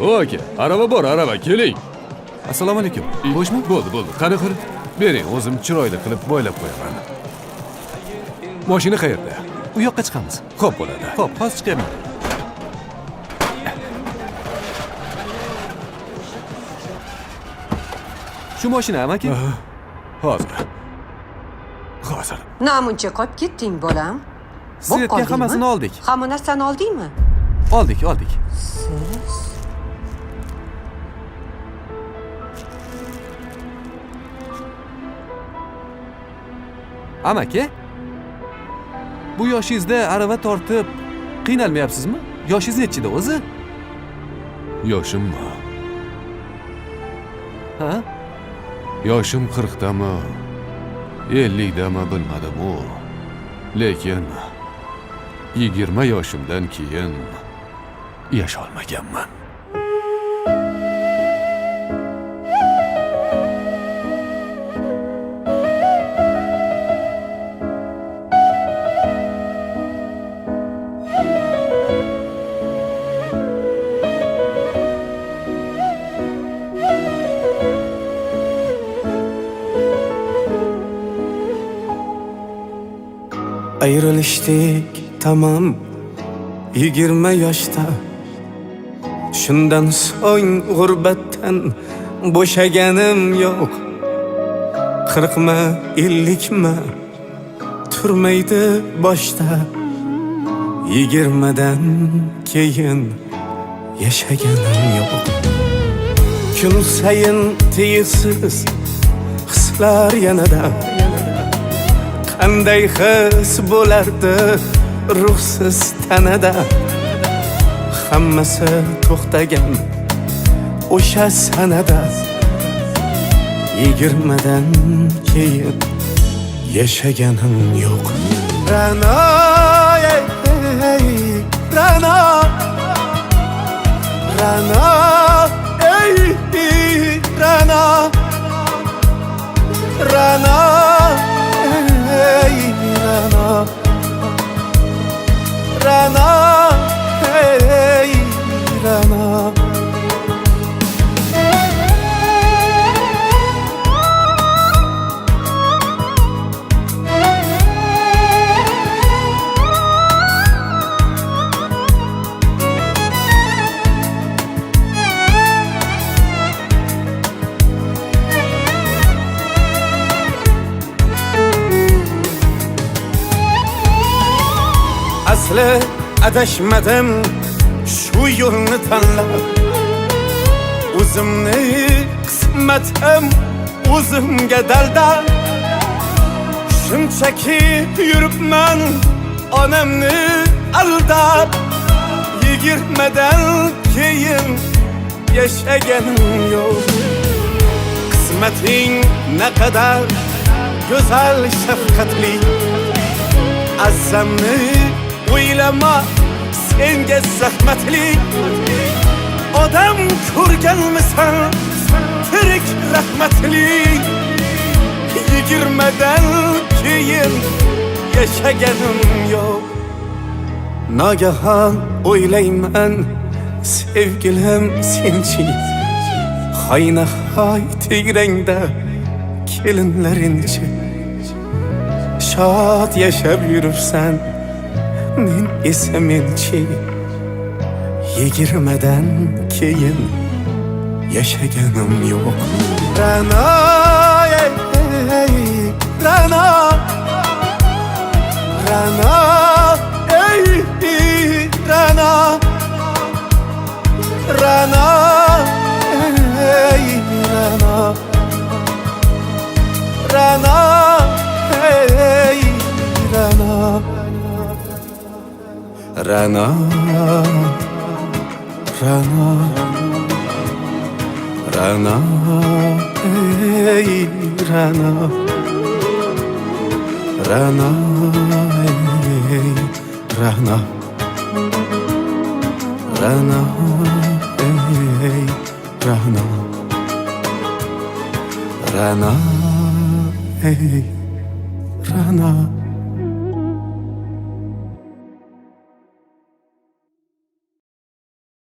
Aka, araba bor, araba, keling. Assalomu alaykum. Bo'shmi? Bo'ldi. Qani qil. Bering, o'zim chiroyli qilib boylab qo'yaman. Mashina qayerda? U yoqqa chiqamiz. Xo'p bo'ladi. Xo'p, hozir chiqaman. Shu mashina amaki? Hozir. Namuncha qolib ketding, bolam. Svetga hammasini oldik. Hamma narsani oldingmi? Oldik. Siz Amaki? Bu yoshingizda arava tortib qiynalmayapsizmi? Yoshingiz nechida o'zi? Yoshimmi? Ha? Yoshim 40 dami, 50 dami bilmadim-u. Lekin 20 yoshimdan keyin yasholmaganman. Ayrılıştık tamam 20 yaşta. Şundan so'ng g'urbatdan bo'shaganim yo'q. 40 50 turmaydi boshda. 20dan keyin yashaganim yo'q. Kun sayin tiysiz hislar yanada. Qanday his bo'lardi ruhsiz tanada. Hammasi to'xtagan o'sha sanada. 20dan keyin yashaganim yo'q. Ra'no, Ra'no, Ra'no, Ra'no, Ra'no, Ra'no, Ra'no, Ra'no. Asli adashmadim shu yo'lni tanlab. O'zimni qismatim o'zimga dalda. Shunchaki yuribman onamni aldab. 20dan keyin yashaganim yo'q. Qismating naqadar go'zal shafqatli. Azamni o'ylama senga zahmatli. Odam ko'rganmisan tirik rahmatli. 20dan keyin yashaganim yo'q. Nagahon o'ylayman sevgilim senchi. Haynahoy tegrangda kelinlarinchi. Shod yashab yuribsan men esa menchi. 20dan keyin yashaganim yo'q. Ra'no, Ra'no, Ra'no, Ra'no, Ra'no, Ra'no, Ra'no, Ra'no, Ra'no, Ra'no, Ra'no, Ra'no, Ra'no, Ra'no, Ra'no, Ra'no, Ra'no, Ra'no.